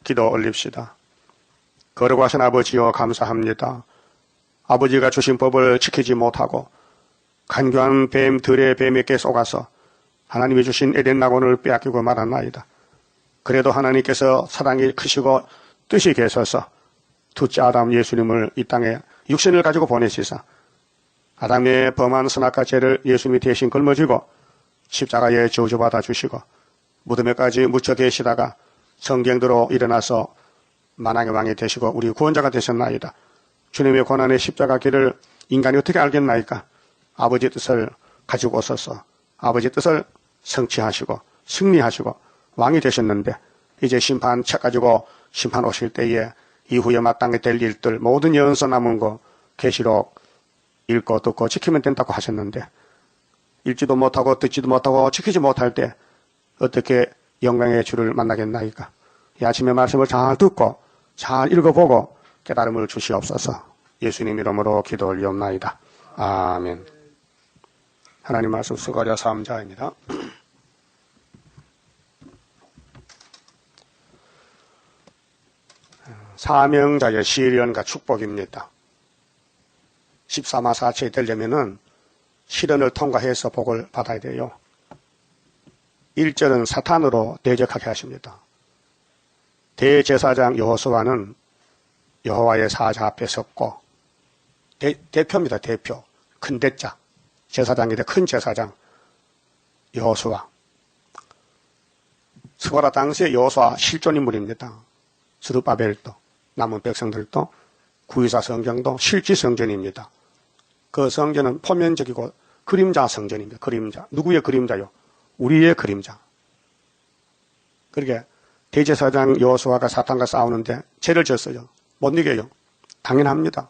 기도 올립시다. 거룩하신 아버지여 감사합니다. 아버지가 주신 법을 지키지 못하고 간교한 뱀, 들의 뱀에게 속아서 하나님이 주신 에덴 낙원을 빼앗기고 말았나이다. 그래도 하나님께서 사랑이 크시고 뜻이 계셔서 둘째 아담 예수님을 이 땅에 육신을 가지고 보내시사 아담의 범한 선악과 죄를 예수님이 대신 걸머지고 십자가에 저주받아 주시고 무덤에까지 묻혀 계시다가 성경대로 일어나서 만왕의 왕이 되시고 우리 구원자가 되셨나이다. 주님의 고난의 십자가 길을 인간이 어떻게 알겠나이까? 아버지의 뜻을 가지고 오셔서 아버지의 뜻을 성취하시고 승리하시고 왕이 되셨는데 이제 심판책 가지고 심판 오실 때에 이후에 마땅히 될 일들 모든 예언서 남은 거 계시록 읽고 듣고 지키면 된다고 하셨는데 읽지도 못하고 듣지도 못하고 지키지 못할 때 어떻게 영광의 주를 만나겠나이까? 이 아침에 말씀을 잘 듣고 잘 읽어보고 깨달음을 주시옵소서. 예수님 이름으로 기도 올리옵나이다. 아멘. 하나님 말씀 수고하려 사음자입니다. 사명자의 시련과 축복입니다. 14마4체에 되려면은 시련을 통과해서 복을 받아야 돼요. 1절은 사탄으로 대적하게 하십니다. 대제사장 여호수아는 여호와의 사자 앞에 섰고 대표입니다. 대표. 큰 대자. 제사장인데 큰 제사장 여호수아. 스바라 당시에 여호수아 실존 인물입니다. 스룹바벨도 남은 백성들도 구유사 성전도 실지 성전입니다. 그 성전은 포면적이고 그림자 성전입니다. 그림자. 누구의 그림자요? 우리의 그림자. 그러게 대제사장 여호수아가 사탄과 싸우는데 죄를 졌어요. 못 이겨요. 당연합니다.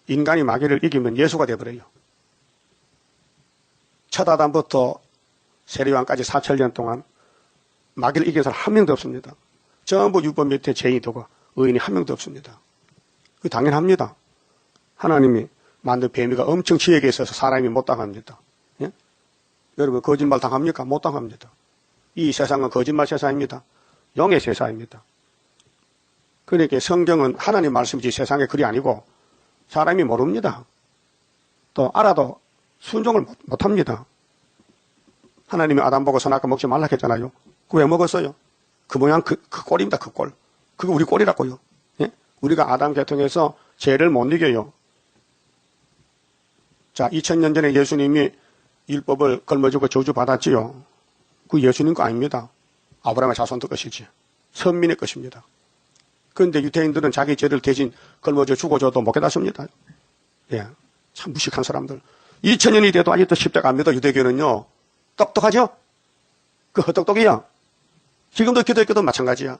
인간이 마귀를 이기면 예수가 되어버려요. 첫 아담부터 세례요한까지 4,000년 동안 마귀를 이긴 사람 한 명도 없습니다. 전부 유법 밑에 죄인이 되고 의인이 한 명도 없습니다. 그게 당연합니다. 하나님이 만든 뱀이가 엄청 지혜가 있어서 사람이 못 당합니다. 예? 여러분 거짓말 당합니까? 못 당합니다. 이 세상은 거짓말 세상입니다. 영의 세상입니다. 그러니까 성경은 하나님 말씀이지 세상의 글이 아니고 사람이 모릅니다. 또 알아도 순종을 못합니다. 하나님이 아담 보고 선악과 먹지 말라 했잖아요. 그 왜 먹었어요? 그 모양 그 꼴입니다. 그 꼴. 그게 우리 꼴이라고요. 예? 우리가 아담 계통에서 죄를 못 이겨요. 자, 2000년 전에 예수님이 율법을 걸머쥐고 저주받았지요. 그 예수님 거 아닙니다. 아브라함의 자손들 것이지. 선민의 것입니다. 그런데 유대인들은 자기 죄를 대신 걸머쥐어 죽어줘도 못 깨닫습니다. 예, 참 무식한 사람들. 2000년이 돼도 아직도 십자가 안 믿어. 유대교는요. 똑똑하죠? 그 헛똑똑이야. 지금도 기독교도 마찬가지야.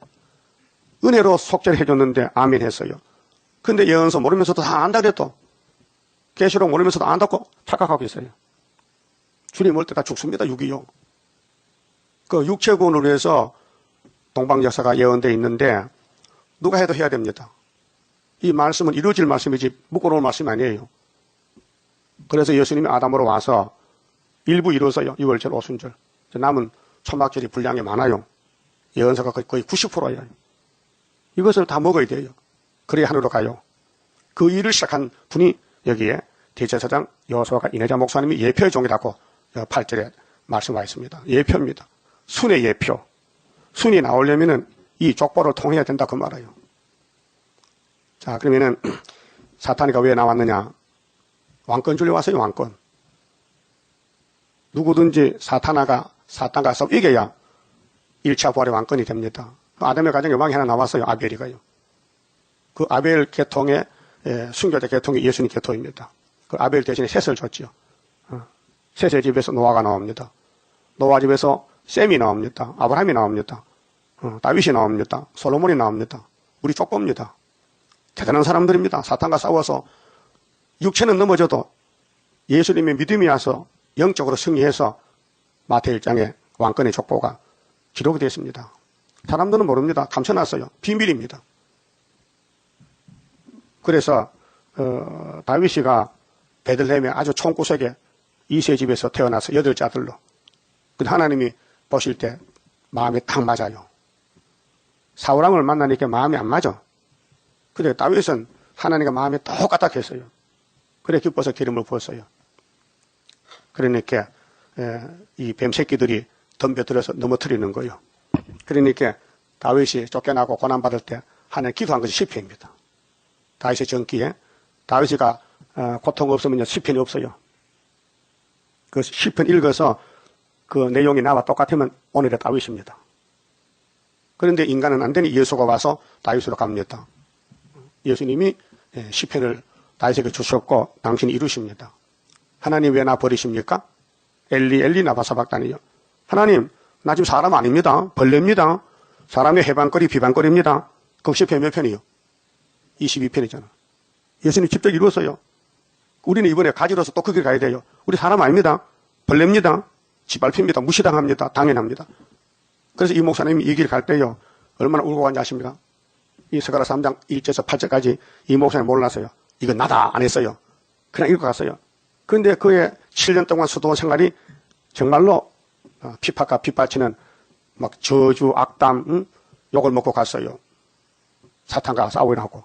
은혜로 속죄를 해줬는데 아멘 했어요. 근데 예언서 모르면서도 다 안다 그랬도 계시록 모르면서도 안다고 착각하고 있어요. 주님 올 때 다 죽습니다. 6.25. 그 육체군으로 해서 동방역사가 예언되어 있는데 누가 해도 해야 됩니다. 이 말씀은 이루어질 말씀이지 묶어놓을 말씀이 아니에요. 그래서 예수님이 아담으로 와서 일부 이루어서요. 6월절, 오순절. 남은 초막절이 분량이 많아요. 예언서가 거의 90%예요. 이것을 다 먹어야 돼요. 그래야 하늘로 가요. 그 일을 시작한 분이 여기에 대제사장 여호수아가 이내자 목사님이 예표의 종이라고 8절에 말씀와 있습니다. 예표입니다. 순의 예표. 순이 나오려면은 이 족보를 통해야 된다 그 말이에요. 자, 그러면은 사탄이가 왜 나왔느냐? 왕권 주려 왔어요. 왕권. 누구든지 사탄과 싸워 이겨야 1차 부활의 왕권이 됩니다. 아담의 가정에 왕이 하나 나왔어요. 아벨이가요. 그 아벨 계통의 순교자 계통이 예수님 계통입니다. 그 아벨 대신에 셋을 줬지요. 셋의 집에서 노아가 나옵니다. 노아 집에서 셈이 나옵니다. 아브라함이 나옵니다. 다윗이 나옵니다. 솔로몬이 나옵니다. 우리 족보입니다. 대단한 사람들입니다. 사탄과 싸워서 육체는 넘어져도 예수님의 믿음이 와서 영적으로 승리해서 마태 1장에 왕권의 족보가 기록이 되어 있습니다. 사람들은 모릅니다. 감춰놨어요. 비밀입니다. 그래서 다윗이가 베들레헴의 아주 총구석에 이세 집에서 태어나서 8째 아들로. 근데 하나님이 보실 때 마음에 딱 맞아요. 사울왕을 만나니까 마음이 안 맞아. 그래 다윗은 하나님과 마음이 똑같다 했어요. 그래 기뻐서 기름을 부었어요. 그러니까 이 뱀새끼들이 덤벼들어서 넘어뜨리는 거예요. 그러니까 다윗이 쫓겨나고 고난받을 때 하나님 기도한 것이 시편입니다. 다윗의 전기에 다윗이가 고통 없으면 시편이 없어요. 그 시편 읽어서 그 내용이 나와 똑같으면 오늘의 다윗입니다. 그런데 인간은 안 되니 예수가 와서 다윗으로 갑니다. 예수님이 시편을 다윗에게 주셨고 당신이 이루십니다. 하나님 왜 나 버리십니까? 엘리 엘리 나바 사박다니요. 하나님 나 지금 사람 아닙니다. 벌레입니다. 사람의 해방거리 비방거리입니다. 그럼 시편 몇 편이요? 22편이잖아. 예수님 직접 이루었어요. 우리는 이번에 가지로서 또 거기 가야 돼요. 우리 사람 아닙니다. 벌레입니다. 짓밟힙니다. 무시당합니다. 당연합니다. 그래서 이 목사님이 이 길 갈 때요. 얼마나 울고 갔는지 아십니까? 이 스가랴 3장 1절에서 8절까지 이 목사님 몰랐어요. 이건 나다 안 했어요. 그냥 읽고 갔어요. 그런데 그의 7년 동안 수도 생활이 정말로 핍박과 핍박치는 막 저주, 악담, 욕을 먹고 갔어요. 사탄과 싸우긴 하고.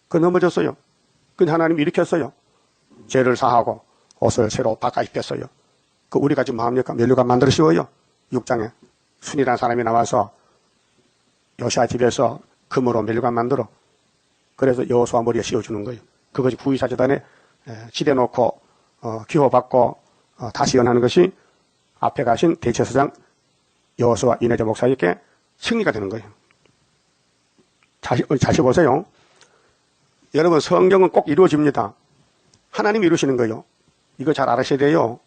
그 넘어졌어요. 근데 하나님이 일으켰어요. 죄를 사하고 옷을 새로 바꿔 입혔어요. 그 우리가 지금 뭐합니까? 면류관 만들어 씌워요. 6장에 순이라는 사람이 나와서 요시아 집에서 금으로 면류관 만들어. 그래서 여호수아 머리에 씌워주는 거예요. 그것이 구이사제단에 지대놓고 기호받고 다시 연하는 것이 앞에 가신 대제사장 여호수아 이내자 목사에게 승리가 되는 거예요. 다시 보세요. 여러분 성경은 꼭 이루어집니다. 하나님이 이루시는 거예요. 이거 잘 알으셔야 돼요.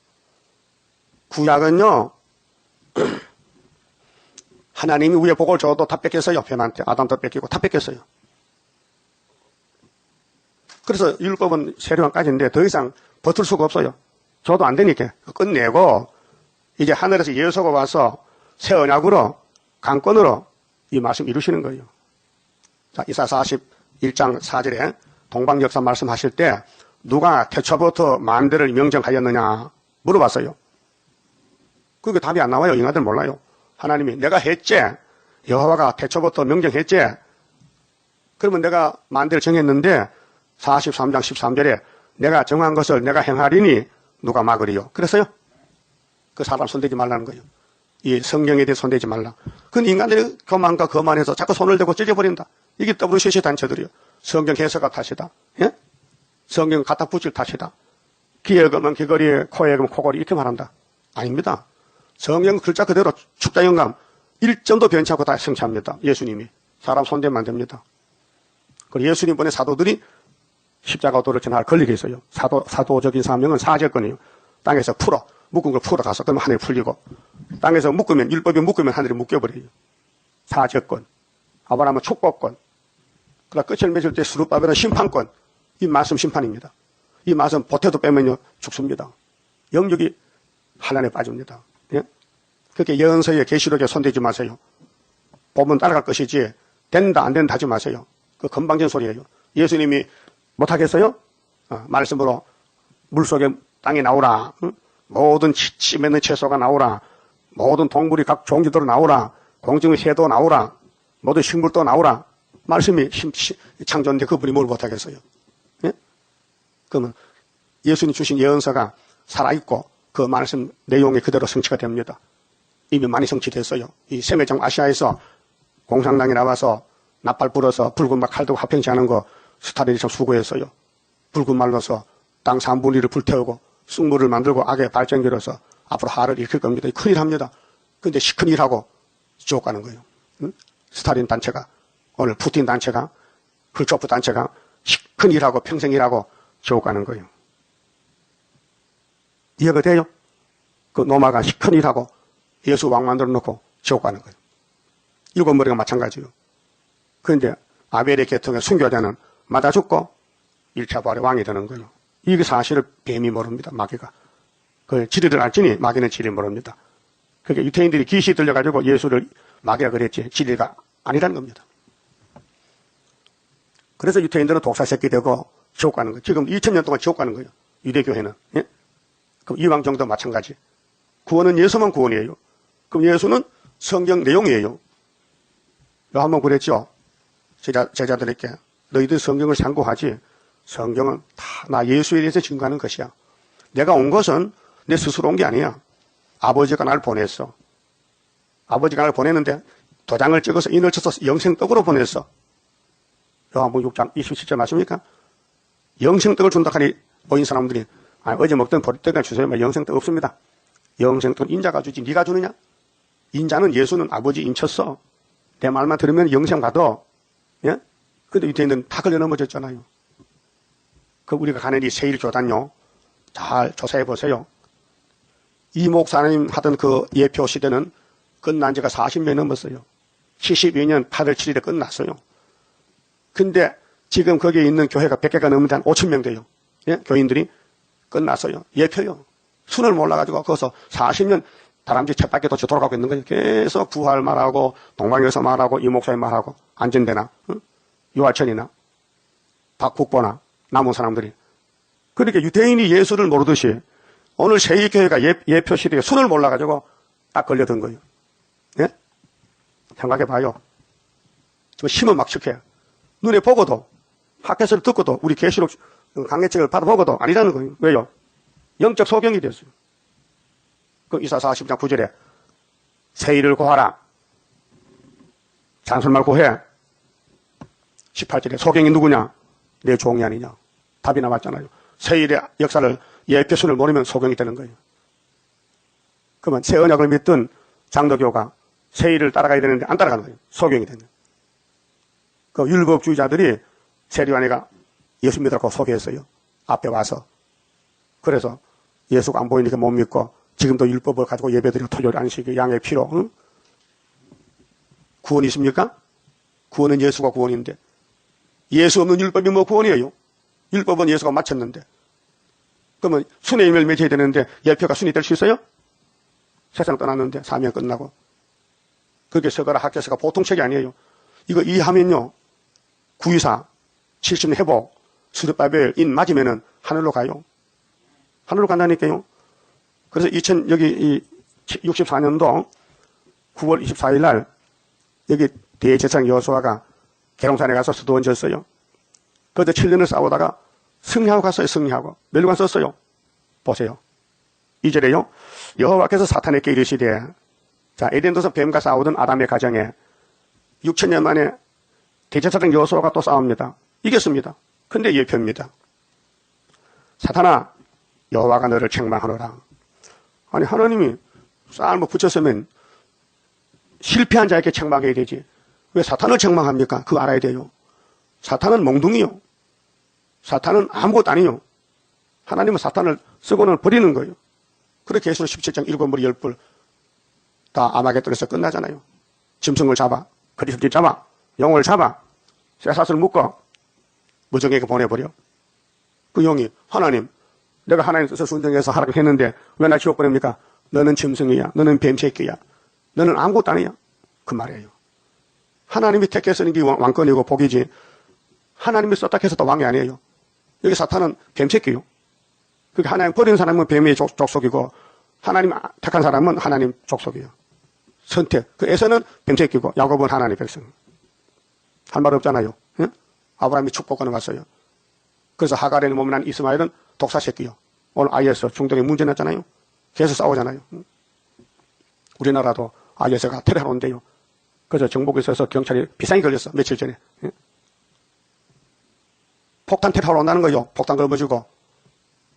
구약은요. 하나님이 위에 복을 줘도 다 뺏겼어요. 변한테 아담도 뺏기고 다 뺏겼어요. 그래서 율법은 세례관까지인데 더 이상 버틸 수가 없어요. 저도 안 되니까 끝내고 이제 하늘에서 예수가 와서 새 언약으로 강권으로 이 말씀 이루시는 거예요. 자, 이사야 41장 4절에 동방역사 말씀하실 때 누가 태초부터 만대를 명정하였느냐 물어봤어요. 그게 답이 안 나와요. 인간들 몰라요. 하나님이 내가 했지. 여호와가 태초부터 명정했지. 그러면 내가 만대를 정했는데 43장 13절에 내가 정한 것을 내가 행하리니 누가 막으리요. 그랬어요. 그 사람 손대지 말라는 거예요. 이 성경에 대해 손대지 말라. 그건 인간들이 교만과 거만해서 자꾸 손을 대고 찢어버린다. 이게 WCC 단체들이요. 성경 해석가 탓이다. 예? 성경 갖다 붙일 탓이다. 귀에 검은 귀걸이에 코에 검은 코걸이 이렇게 말한다. 아닙니다. 성경 글자 그대로 축자 영감 1점도 변치 않고 다 성취합니다. 예수님이. 사람 손대면 안 됩니다. 그리고 예수님 보낸 사도들이 십자가 도를 전할 권리가 있어요. 사도적인 사명은 사제권이에요. 땅에서 풀어. 묶은 걸 풀어 가서 그러면 하늘이 풀리고 땅에서 묶으면 율법이 묶으면 하늘이 묶여버려요. 사제권. 아브라함은 축복권. 그러나 끝을 맺을 때 스룹바벨은 심판권. 이 말씀 심판입니다. 이 말씀 보태도 빼면요 죽습니다. 영육이 환란에 빠집니다. 예? 그렇게 예언서에 계시록에 손대지 마세요. 보면 따라갈 것이지 된다 안 된다 하지 마세요. 그 건방진 소리예요. 예수님이 못하겠어요? 말씀으로 물속에 땅이 나오라. 응? 모든 치 맺는 채소가 나오라. 모든 동물이 각 종류대로 나오라. 공중의 새도 나오라. 모든 식물도 나오라. 말씀이 창조인데 그분이 뭘 못하겠어요? 예? 그러면 예수님 주신 예언서가 살아있고 그 말씀 내용이 그대로 성취가 됩니다. 이미 많이 성취됐어요. 이 세계적 아시아에서 공산당이 나와서 나팔 불어서 붉은 말 칼 들고 합행시하는 거 스타린이 참 수고했어요. 붉은 말로서 땅 3분의 1을 불태우고 쑥물을 만들고 악의 발전기로서 앞으로 하를 일으킬 겁니다. 큰일 합니다. 그런데 시큰 일하고 지옥 가는 거예요. 응? 스타린 단체가 오늘 푸틴 단체가 훌초프 단체가 시큰 일하고 평생 일하고 지옥 가는 거예요. 이해가 돼요? 그 노마가 시큰 일하고 예수 왕 만들어 놓고 지옥 가는 거예요. 일곱 머리가 마찬가지예요. 그런데 아벨의 계통의 순교자는 맞아 죽고 1차 부활의 왕이 되는 거예요. 이게 사실을 뱀이 모릅니다. 마귀가. 그 지리를 알지니 마귀는 지리 모릅니다. 그러니까 유태인들이 귀신이 들려가지고 예수를 마귀가 그랬지 지리가 아니라는 겁니다. 그래서 유태인들은 독사 새끼 되고 지옥 가는 거예요. 지금 2000년 동안 지옥 가는 거예요. 유대교회는. 예? 그럼 이왕 정도 마찬가지. 구원은 예수만 구원이에요. 그럼 예수는 성경 내용이에요. 한번 그랬죠. 제자들에게 너희들 성경을 참고하지 성경은 다 나 예수에 대해서 증거하는 것이야. 내가 온 것은 내 스스로 온 게 아니야. 아버지가 나를 보냈어. 아버지가 나를 보냈는데 도장을 찍어서 인을 쳐서 영생떡으로 보냈어. 요한복음 6장 27절 맞습니까? 영생떡을 준다 하니 모인 사람들이 어제 먹던 보리떡을 주세요. 영생떡 없습니다. 영생떡은 인자가 주지 네가 주느냐? 인자는 예수는 아버지 인쳤어. 내 말만 들으면 영생 받아. 예? 근데 유대인들은 다 걸려 넘어졌잖아요. 그 우리가 가는 이 세일교단요. 잘 조사해 보세요. 이 목사님 하던 그 예표 시대는 끝난 지가 40년 넘었어요. 72년 8월 7일에 끝났어요. 근데 지금 거기에 있는 교회가 100개가 넘는데 한 5천 명 돼요. 예? 교인들이 끝났어요. 예표요. 순을 몰라가지고 거기서 40년 다람쥐 쳇바퀴 도치 돌아가고 있는 거예요. 계속 부활 말하고 동방에서 말하고 이 목사님 말하고 안전대나 유아천이나 박국보나 남은 사람들이. 그러니까 유대인이 예수를 모르듯이 오늘 세일교회가 예표 시대에 순을 몰라가지고 딱 걸려든 거예요. 예? 생각해봐요. 좀 힘은 막측해. 눈에 보고도 학교에서 듣고도 우리 계시록 강해책을 받아보고도 아니라는 거예요. 왜요? 영적 소경이 됐어요. 그 이사야 40장 9절에 세일을 고하라. 잔술말 고해. 18절에 소경이 누구냐? 내 종이 아니냐? 답이 나왔잖아요. 세일의 역사를 예표순을 모르면 소경이 되는 거예요. 그러면 새 언약을 믿던 장로교가 세일을 따라가야 되는데 안 따라가는 거예요. 소경이 되는 거예요. 그 율법주의자들이 세리완이가 예수 믿으라고 소개했어요. 앞에 와서. 그래서 예수가 안 보이니까 못 믿고 지금도 율법을 가지고 예배드리고 토요일 안식, 양의 피로. 응? 구원이 있습니까? 구원은 예수가 구원인데 예수 없는 율법이 뭐 구원이에요? 율법은 예수가 마쳤는데. 그러면 순의 힘을 맺어야 되는데 예표가 순이 될 수 있어요? 세상 떠났는데 사명 끝나고. 그게 서가라 학교서가 보통 책이 아니에요. 이거 이해하면요. 924, 70 회복, 수르바벨 인 맞으면은 하늘로 가요. 하늘로 간다니까요. 그래서 64년도 9월 24일 날 여기 대제사장 여호수아가 계룡산에 가서 수도원 졌어요. 그때 7년을 싸우다가 승리하고 갔어요. 승리하고. 멸류관 썼어요. 보세요. 2절에요. 여호와께서 사탄에게 이르시되 자 에덴에서 뱀과 싸우던 아담의 가정에 6천년 만에 대제사장 여호수아가 또 싸웁니다. 이겼습니다. 근데 예표입니다. 사탄아 여호와가 너를 책망하노라. 아니 하나님이 쌀뭐 붙였으면 실패한 자에게 책망해야 되지. 왜 사탄을 책망합니까? 그거 알아야 돼요. 사탄은 몽둥이요. 사탄은 아무것도 아니요. 하나님은 사탄을 쓰고는 버리는 거예요. 그렇게 예수는 17장 7머리 10뿔 다 아마겟돈에서 끝나잖아요. 짐승을 잡아, 그리스도를 잡아, 영을 잡아, 쇠사슬 묶어 무정에게 보내버려. 그 영이 하나님 내가 하나님 뜻을 순종해서 하라고 했는데 왜 나 지옥 보냅니까? 너는 짐승이야. 너는 뱀새끼야. 너는 아무것도 아니야. 그 말이에요. 하나님이 택해 쓰는 게 왕권이고 복이지 하나님이 썼다 해서 또 왕이 아니에요. 여기 사탄은 뱀새끼요. 그러니까 하나님 버리는 사람은 뱀의 족속이고 하나님 택한 사람은 하나님 족속이에요. 선택. 그 에서는 뱀새끼고 야곱은 하나님 백성. 할 말 없잖아요. 응? 아브라함이 축복하는 갔어요. 그래서 하갈에 머문한 이스마엘은 독사 새끼요. 오늘 IS 중동에 문제 났잖아요. 계속 싸우잖아요. 우리나라도 IS가 테러하러 온대요. 그래서 정복에 있어서 경찰이 비상이 걸렸어. 며칠 전에. 폭탄 테러하러 온다는 거요. 폭탄 걸어주고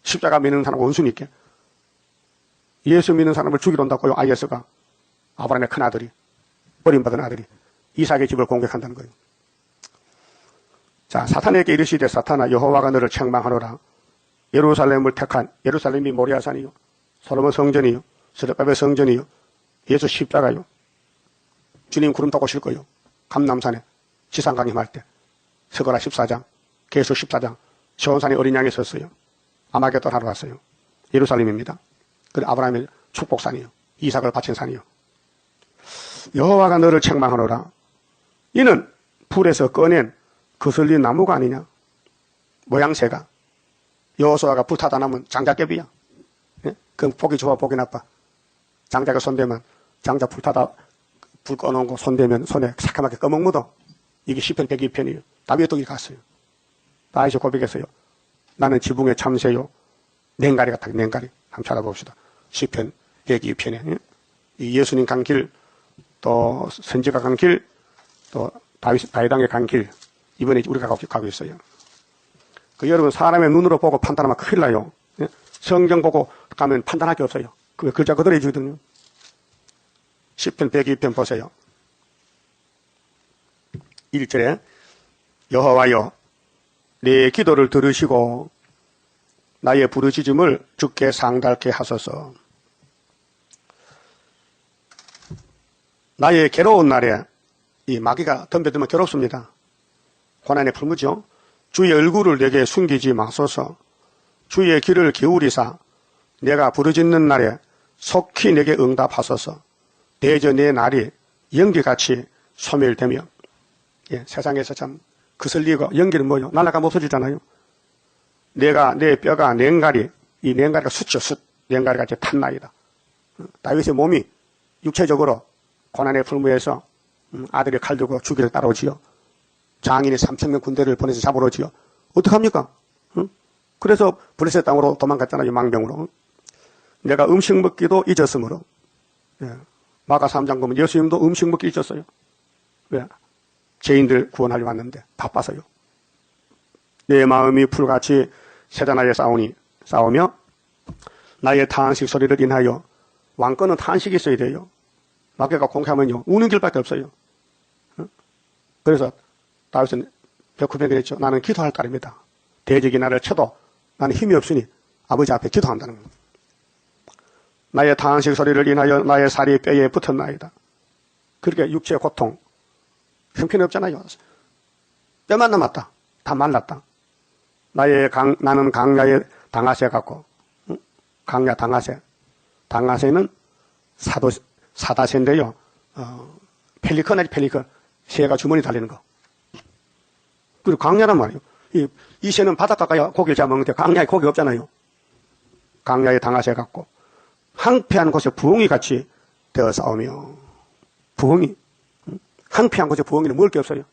십자가 믿는 사람 원수니 있게. 예수 믿는 사람을 죽이러 온다고요. IS가. 아브라함의 큰아들이. 버림받은 아들이. 이삭의 집을 공격한다는 거예요. 자, 사탄에게 이르시되 사탄아 여호와가 너를 책망하노라. 예루살렘을 택한 예루살렘이 모리아산이요. 솔로몬 성전이요. 스르바벨 성전이요. 예수 십자가요. 주님 구름 타고 오실 거요. 감남산에 지상 강림할 때. 스가랴 14장, 계수 14장, 시온산에 어린 양이 섰어요. 아마겟돈 하러 왔어요. 예루살렘입니다. 그 아브라함의 축복산이요. 이삭을 바친 산이요. 여호와가 너를 책망하노라. 이는 불에서 꺼낸 거슬린 나무가 아니냐. 모양새가. 여호수아가 불타다 나면 장작개비야. 예? 그럼 보기 좋아 보기 나빠. 장작에 손대면 장작 불 꺼놓고 손대면 손에 새까맣게 검은 묻어. 이게 시편 102편이에요. 다윗이 또 이렇게 갔어요. 다윗이 고백했어요. 나는 지붕의 참새요. 냉가리 같다. 냉가리. 한번 찾아봅시다. 시편 102편에. 이 예수님 간 길, 또 선지가 간 길, 또 다윗왕의 간 길. 이번에 우리가 가고 있어요. 여러분 사람의 눈으로 보고 판단하면 큰일 나요. 성경 보고 가면 판단할 게 없어요. 그 글자 그대로 해주거든요. 시편 102편 보세요. 1절에 여호와여 내 기도를 들으시고 나의 부르짖음을 주께 상달케 하소서. 나의 괴로운 날에 이 마귀가 덤벼들면 괴롭습니다. 고난에 풀무죠. 주의 얼굴을 내게 숨기지 마소서. 주의 귀를 기울이사 내가 부르짖는 날에 속히 내게 응답하소서. 대저 내 날이 연기같이 소멸되며. 세상에서 참 그슬리고 연기는 뭐요? 날아가면 없어지잖아요. 내 뼈가 냉가리, 이 냉가리가 숫죠, 숫. 냉가리같이 탄나이다. 다윗의 몸이 육체적으로 고난의 풀무에서 아들이 칼 들고 죽이러 따라오지요. 장인이 3,000명 군대를 보내서 잡으러 오지요. 어떡합니까? 그래서 블레셋 땅으로 도망갔잖아요. 망병으로. 내가 음식 먹기도 잊었으므로. 마가 3장 보면 예수님도 음식 먹기 잊었어요. 왜? 죄인들 구원하려 왔는데 바빠서요. 내 마음이 풀같이 세단하여 싸우며 나의 탄식 소리를 인하여. 왕권은 탄식이 있어야 돼요. 마귀가 공격하면요 우는 길밖에 없어요. 그래서 다윗은 벽후에 그랬죠. 나는 기도할 따름이다. 대적이 나를 쳐도 나는 힘이 없으니 아버지 앞에 기도한다는 겁니다. 나의 탄식 소리를 인하여 나의 살이 뼈에 붙었나이다. 그렇게 육체의 고통 형편없잖아요. 뼈만 남았다. 다 말랐다. 나는 강야에 당하새 같고. 강야 당하새. 당하새는 사다새인데요. 펠리컨이지 펠리컨. 새가 주머니 달리는 거. 그리고 강야란 말이에요. 이 새는 바닷가 가야 고기를 잡아먹는데 강야에 고기 없잖아요. 강야에 당하새 같고. 항폐한 곳에 부엉이 같이 되어 싸우며. 부엉이. 항폐한 곳에 부엉이는 먹을 게 없어요.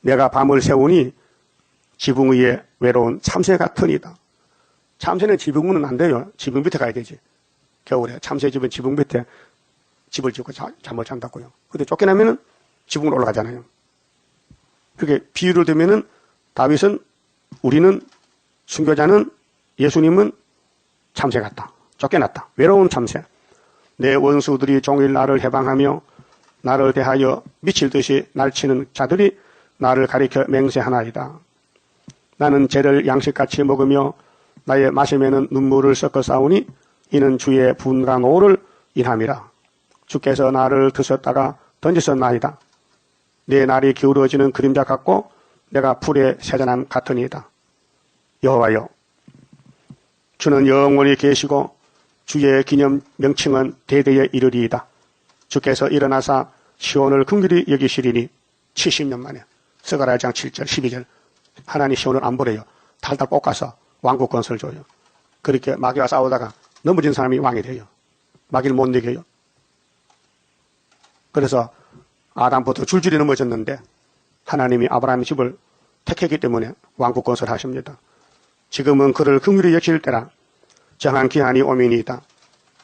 내가 밤을 새우니 지붕 위에 외로운 참새 같으니다. 참새는 지붕은 안 돼요. 지붕 밑에 가야 되지. 겨울에 참새 집은 지붕 밑에 집을 짓고 잠을 잔다고요. 근데 쫓겨나면은 지붕으로 올라가잖아요. 그게 비유를 들면은 다윗은 우리는 순교자는 예수님은 참새 같다. 쫓겨났다. 외로운 참새. 내 원수들이 종일 나를 해방하며 나를 대하여 미칠 듯이 날치는 자들이 나를 가리켜 맹세하나이다. 나는 죄를 양식같이 먹으며 나의 마시면은 눈물을 섞어 싸우니 이는 주의 분과 노를 인함이라. 주께서 나를 드셨다가 던지셨나이다. 내 날이 기울어지는 그림자 같고 내가 풀의 새전함 같으니이다. 여호와여 주는 영원히 계시고 주의 기념 명칭은 대대에 이르리이다. 주께서 일어나사 시온을 긍휼히 여기시리니 70년 만에. 스가랴 7절 12절 하나님 시온을 안 버려요. 달달 볶아서 왕국 건설 줘요. 그렇게 마귀와 싸우다가 넘어진 사람이 왕이 돼요. 마귀를 못 이겨요. 그래서 아담부터 줄줄이 넘어졌는데 하나님이 아브라함의 집을 택했기 때문에 왕국 건설하십니다. 지금은 그를 긍휼히 여길 때라. 정한 기한이 오미니이다.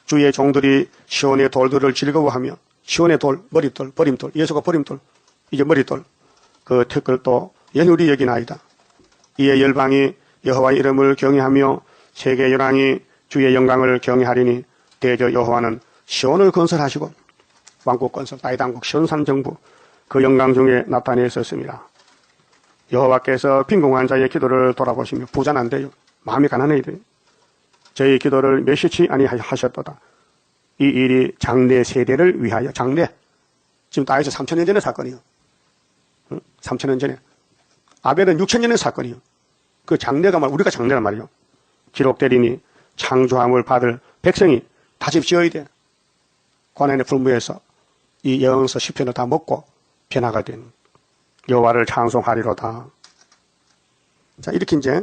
주의 종들이 시온의 돌들을 즐거워하며 시온의 돌, 머릿돌, 버림돌, 예수가 버림돌, 이제 머릿돌, 그 특글도 연율이 여기나이다. 이에 열방이 여호와의 이름을 경외하며 세계 열왕이 주의 영광을 경외하리니 대저 여호와는 시온을 건설하시고 왕국 건설, 다윗왕국 시온산 정부 그 영광 중에 나타내셨습니다. 여호와께서 빈궁한 자의 기도를 돌아보시며 부자는 안 돼요. 마음이 가난해야 돼요. 저희 기도를 몇시치 아니하셨도다. 이 일이 장래 세대를 위하여. 장래. 지금 다윗은 3,000년 전의 사건이요. 3,000년 전에. 아벨은 6,000년의 사건이요. 그 장래가 우리가 장래란 말이요. 기록되리니 창조함을 받을 백성이 다시 지어야 돼. 고난의 불무에서 이 영서 시편을 다 먹고 변화가 된 여호와를 찬송하리로다. 자, 이렇게 이제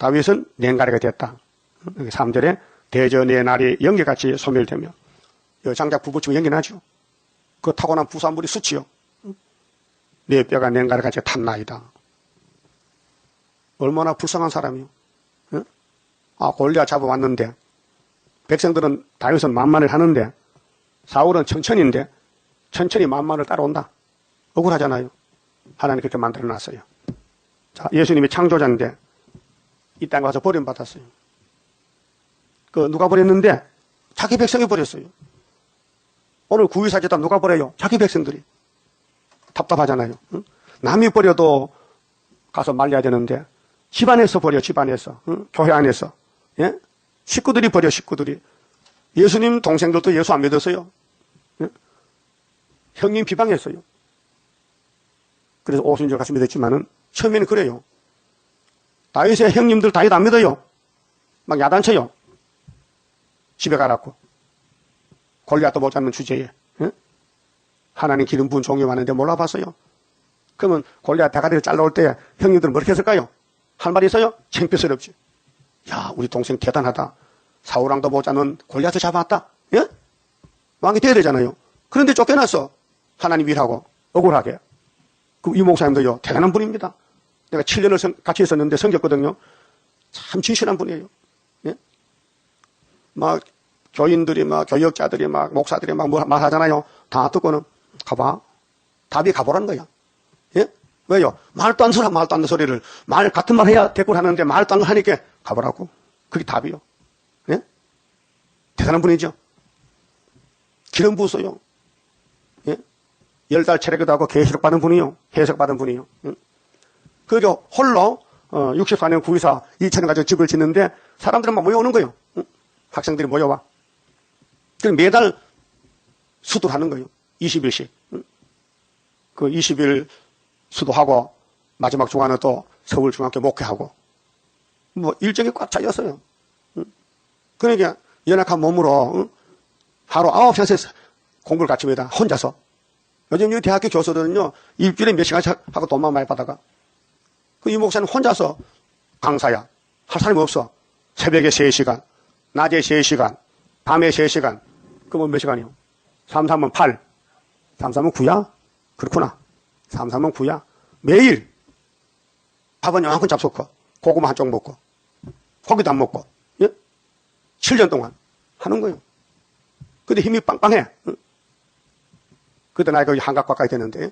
다윗은 냉가리가 됐다. 3절에 대저 내 날이 연기같이 소멸되며 장작 부부치고 연기나죠. 그 타고난 부산물이 수치요. 내 뼈가 냉가를 같이 탔나이다. 얼마나 불쌍한 사람이요. 응? 아, 골리앗 잡아왔는데 백성들은 다윗은 만만을 하는데 사울은 천천히인데 천천히 만만을 따라온다. 억울하잖아요. 하나님 그렇게 만들어놨어요. 자, 예수님이 창조자인데 이 땅에 와서 버림받았어요. 그 누가 버렸는데 자기 백성이 버렸어요. 오늘 구유사제다 누가 버려요? 자기 백성들이. 답답하잖아요. 응? 남이 버려도 가서 말려야 되는데 집안에서 버려, 집안에서. 응? 교회 안에서. 예? 식구들이 버려, 식구들이. 예수님 동생들도 예수 안 믿었어요. 예? 형님 비방했어요. 그래서 오순절 가서 믿었지만은 처음에는 그래요. 다윗의 형님들 다윗 안 믿어요. 막 야단쳐요. 집에 가라고. 골리앗도 못 잡는 주제에. 예? 하나님 기름 부은 종이 왔는데 몰라봤어요. 그러면 골리앗 대가리를 잘라올 때 형님들은 뭐렇게 했을까요? 할 말이 있어요? 창피스럽지. 야, 우리 동생 대단하다. 사울왕도 못 잡는 골리앗을 잡아왔다. 예? 왕이 돼야 되잖아요. 그런데 쫓겨났어. 하나님 일하고 억울하게. 그 이 목사님도요, 대단한 분입니다. 내가 7년을 같이 있었는데 섬겼거든요. 참 진실한 분이에요. 예? 막 교인들이 막 교역자들이 막 목사들이 막 말하잖아요. 다 듣고는 가봐. 답이 가보라는 거야. 예? 왜요? 말도 안 소리, 말도 안 되는 소리를 말 같은 말 해야 대꾸를 하는데 말도 안 하니까 가보라고. 그게 답이요. 예? 대단한 분이죠. 기름 부었어요. 예? 10달 체력도 하고 계시록 받은 분이요. 해석 받은 분이요. 응? 그리고 홀로 64년 구의사 2천을 가지고 집을 짓는데 사람들은 막 모여오는 거예요. 응? 학생들이 모여와. 그럼 매달 수도를 하는 거예요. 20일씩. 응? 그 20일 수도하고 마지막 주간은 또 서울중학교 목회하고 뭐 일정이 꽉 차였어요. 응? 그러니까 연약한 몸으로 응? 하루 9시간씩 공부를 같이 합니다. 혼자서. 요즘 이 대학교 교수들은요, 일주일에 몇 시간씩 하고 돈만 많이 받아가. 그 이 목사는 혼자서 강사야. 할 사람이 없어. 새벽에 3시간, 낮에 3시간, 밤에 3시간. 그러면 몇 시간이요? 3, 3은 8. 3, 3은 9야? 그렇구나. 3, 3은 9야. 매일 밥은 요만큼 잡숴고, 고구마 한쪽 먹고, 고기도 안 먹고, 예? 7년 동안 하는 거예요. 근데 힘이 빵빵해. 그때 나이가 한갑 가까이 되는데.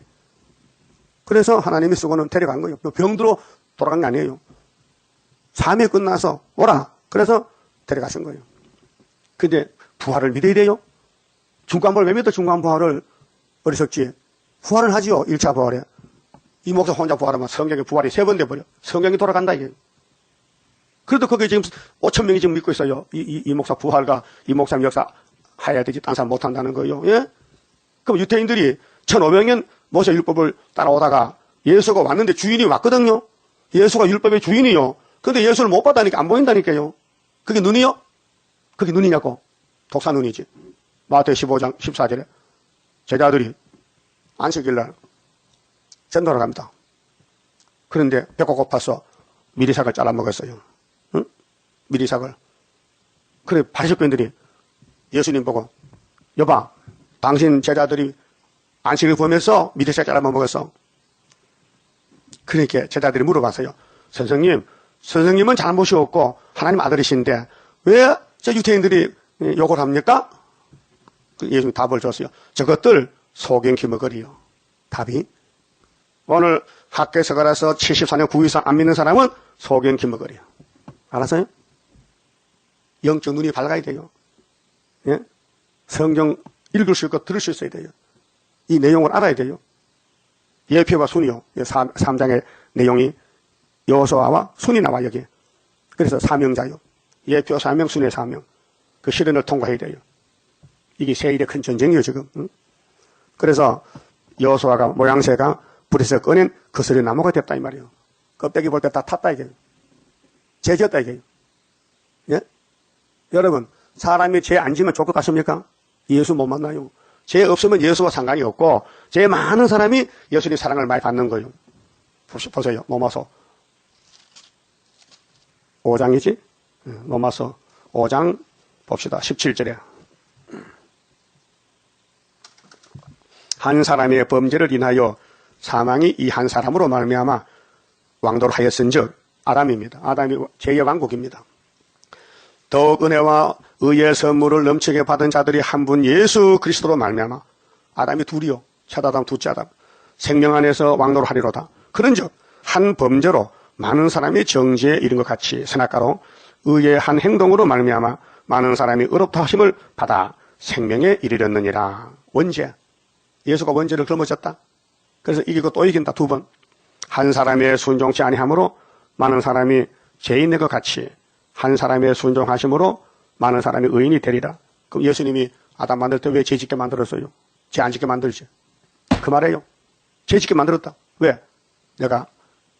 그래서 하나님이 쓰고는 데려간 거예요. 병들어 돌아간 게 아니에요. 삶이 끝나서 오라. 그래서 데려가신 거예요. 근데 부활을 믿어야 돼요. 중간부활을 왜 믿어? 중간부활을 어리석지. 부활을 하지요. 1차 부활에. 이 목사 혼자 부활하면 성경의 부활이 3번 돼버려. 성경이 돌아간다 이게. 그래도 거기 지금 5천 명이 지금 믿고 있어요. 이 목사 부활과 이 목사 역사 해야 되지. 딴 사람 못한다는 거예요. 예? 그럼 유태인들이 1500년 모세 율법을 따라오다가 예수가 왔는데 주인이 왔거든요. 예수가 율법의 주인이요. 근데 예수를 못 봤다니까 안 보인다니까요. 그게 눈이요? 그게 눈이냐고. 독사 눈이지. 마태오 15장 14절에 제자들이 안식일날 전도를 갑니다. 그런데 배가 고파서 미리삭을 잘라 먹었어요. 응? 미리삭을. 그래 바리새인들이 예수님 보고 여봐 당신 제자들이 안식을 보면서 미리삭 잘라 먹었어. 그러니까 제자들이 물어봤어요. 선생님은 잘못이 없고 하나님 아들이신데 왜 저 유태인들이 욕을 합니까? 예수님이 답을 줬어요. 저것들 소경 기먹으리요. 답이 오늘 학교에서 가라서 74년 9 이상 안 믿는 사람은 소경 기먹으리요. 알았어요? 영적 눈이 밝아야 돼요. 예? 성경 읽을 수 있고 들을 수 있어야 돼요. 이 내용을 알아야 돼요. 예표와 순이요. 3장의 내용이 여호수아와 순이 나와 여기. 그래서 사명자요. 예표 사명, 순의 사명. 그 시련을 통과해야 돼요. 이게 세일의 큰 전쟁이에요 지금. 응? 그래서 여호수아가 모양새가 불에서 꺼낸 거스린 나무가 됐다 이 말이에요. 껍데기 볼 때 다 탔다 이게. 죄졌다 이게. 예? 여러분 사람이 죄 안 지면 족국 같습니까? 예수 못 만나요. 죄 없으면 예수와 상관이 없고 죄 많은 사람이 예수님 사랑을 많이 받는 거예요. 보세요. 로마서 5장이지? 로마서 5장 봅시다. 17절에 한 사람의 범죄를 인하여 사망이 이 한 사람으로 말미암아 왕도를 하였은즉 아담입니다. 아담이 제2의 왕국입니다. 더욱 은혜와 의의 선물을 넘치게 받은 자들이 한 분 예수 그리스도로 말미암아 아담이 둘이요 첫 아담 둘째 아담 생명 안에서 왕노를 하리로다. 그런즉 한 범죄로 많은 사람이 정죄에 이른 것 같이 선악과로 의의 한 행동으로 말미암아 많은 사람이 의롭다 하심을 받아 생명에 이르렀느니라. 원죄. 예수가 원죄를 짊어졌다. 그래서 이기고 또 이긴다. 두 번. 한 사람의 순종치 아니함으로 많은 사람이 죄인된 것 같이 한 사람의 순종하심으로 많은 사람이 의인이 되리라. 그럼 예수님이 아담 만들 때 왜 죄 짓게 만들었어요? 죄 안 짓게 만들지. 그 말이에요. 죄 짓게 만들었다. 왜? 내가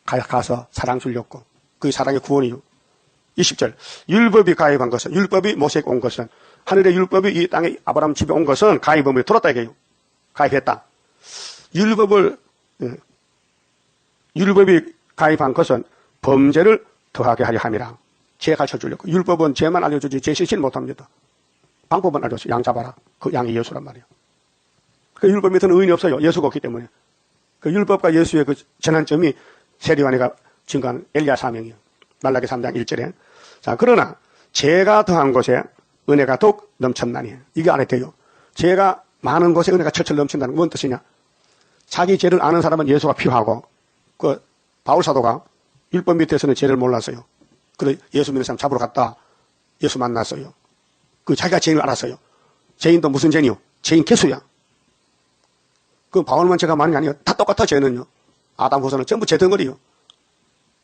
가서 사랑 주려고. 그게 사랑의 구원이요. 20절. 율법이 가입한 것은, 율법이 모세에게 온 것은, 하늘의 율법이 이 땅에 아브라함 집에 온 것은 가입범위에 들었다 이게요. 가입했다. 율법이 가입한 것은 범죄를 더하게 하려 함이라. 죄 가르쳐 주려고. 율법은 죄만 알려주지 죄 실시를 못합니다. 방법은 알려줘. 양 잡아라. 그 양이 예수란 말이에요. 그 율법 밑에는 의인이 없어요. 예수가 없기 때문에. 그 율법과 예수의 그 전환점이 세리와니가 증거한 엘리야 사명이에요. 말라기 3장 1절에. 자, 그러나 죄가 더한 곳에 은혜가 더욱 넘쳤나니. 이게 알아야 돼요. 죄가 많은 곳에 은혜가 철철 넘친다는 건 뭔 뜻이냐? 자기 죄를 아는 사람은 예수가 필요하고, 그 바울 사도가 율법 밑에서는 죄를 몰랐어요. 그래 예수 믿는 사람 잡으러 갔다. 예수 만났어요. 그 자기가 죄인을 알았어요. 죄인도 무슨 죄니요? 죄인 개수야. 그 바울만 죄가 많은 게 아니에요. 다 똑같아 죄는요. 아담 후손은 전부 죄 덩어리요.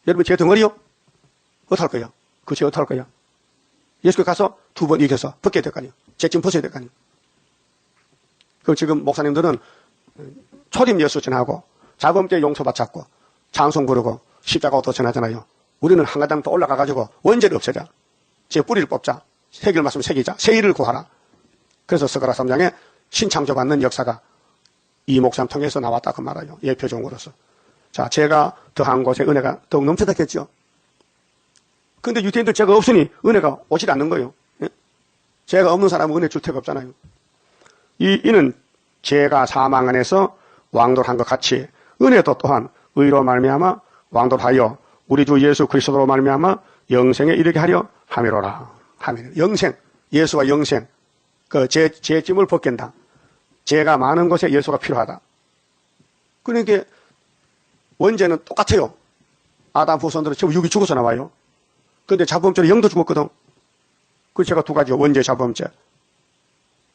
여러분 죄 덩어리요? 어떡할 거야? 그 죄 어떡할 거야? 예수께 가서 두 번 이겨서 벗겨야 될 거 아니에요. 죄좀 벗어야 될 거 아니에요. 그 지금 목사님들은 초림 예수 전하고 자범죄 용서받았고 찬송 부르고 십자가 또 전하잖아요. 우리는 한 가닥 더 올라가가지고 원죄를 없애자. 제 뿌리를 뽑자. 세계를 말씀 새기자. 세일을 구하라. 그래서 스가랴 3장에 신창조 받는 역사가 이 목사님 통해서 나왔다 그 말이에요. 예표종으로서. 자, 죄가 더한 곳에 은혜가 더욱 넘쳐났겠죠. 근데 유대인들 죄가 없으니 은혜가 오지 않는 거예요. 예? 죄가 없는 사람은 은혜 줄 데가 없잖아요. 이는 죄가 사망 안에서 왕도한 것 같이 은혜도 또한 의로 말미암아 왕도하여 우리 주 예수 그리스도로 말미암아 영생에 이르게 하려 함이로라. 함이 영생. 예수와 영생. 그 죄짐을 벗긴다. 죄가 많은 곳에 예수가 필요하다. 그러니까 원죄는 똑같아요. 아담 후손들은 전부 육이 죽어서 나와요. 그런데 자범죄는 영도 죽었거든. 그 죄가 두 가지요. 원죄, 자범죄.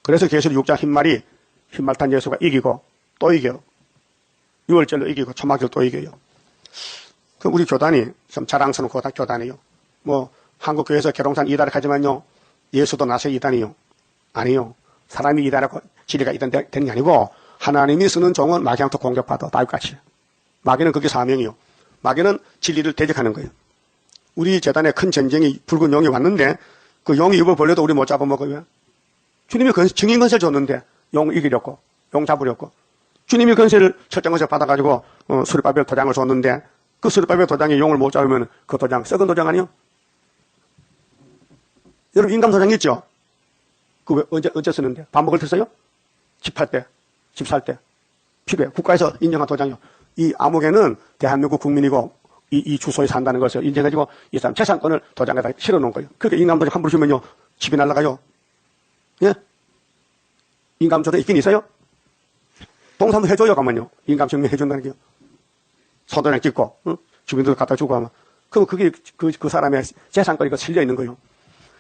그래서 계시록 6장 흰말탄 예수가 이기고 또 이겨요. 6월절로 이기고 초막절 또 이겨요. 그 우리 교단이 좀 자랑스러운 교단이에요. 뭐 한국교회에서 계룡산 이단을 하지만요. 예수도 나서 이단이요. 아니요. 사람이 이단하고 진리가 이단 되는 게 아니고 하나님이 쓰는 종은 마귀한테 공격받아. 다윗같이. 마귀는 그게 사명이요. 마귀는 진리를 대적하는 거예요. 우리 재단에 큰 전쟁이 붉은 용이 왔는데 그 용이 입을 벌려도 우리 못 잡아먹어요. 주님이 증인 건세를 줬는데 용 이기려고 용 잡으려고 주님이 건세를 철장 건세 받아가지고 수리바벨 도장을 줬는데 그 수리바벨 도장에 용을 못 잡으면 그 도장 썩은 도장 아니요? 여러분 인감 도장 있죠? 그 언제 쓰는데? 밥 먹을 때 써요? 집 팔 때, 집 살 때 필요해. 국가에서 인정한 도장이요. 이 암흑에는 대한민국 국민이고 이 주소에 산다는 것을 인정해가지고 이 사람 재산권을 도장에다 실어놓은 거예요. 그렇게 인감 도장 함부로 주면요 집이 날아가요. 예? 인감조도 있긴 있어요? 동사도 해줘요, 가만요. 인감 증명 해준다는 게요. 서도장 찍고, 응? 주민들 갖다 주고 하면. 그럼 그게 그 사람의 재산권이 실려 있는 거예요.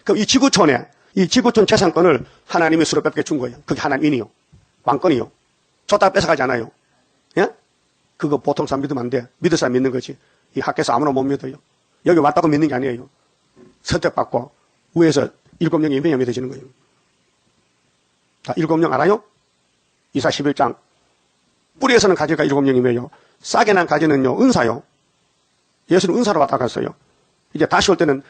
그럼 이 지구촌 재산권을 하나님의 수로 뺏게 준 거예요. 그게 하나님이요. 왕권이요. 줬다 뺏어가지 않아요. 예? 그거 보통 사람 믿으면 안 돼. 믿을 사람 믿는 거지. 이 학교에서 아무나 못 믿어요. 여기 왔다고 믿는 게 아니에요. 선택받고, 위에서 7명이 임명이 믿어지는 거예요. 자, 7명 알아요? 이사 11장. 뿌리에서는 가지가 7명이며요. 싸게 난 가지는요, 은사요. 예수는 은사로 왔다 갔어요. 이제 다시 올 때는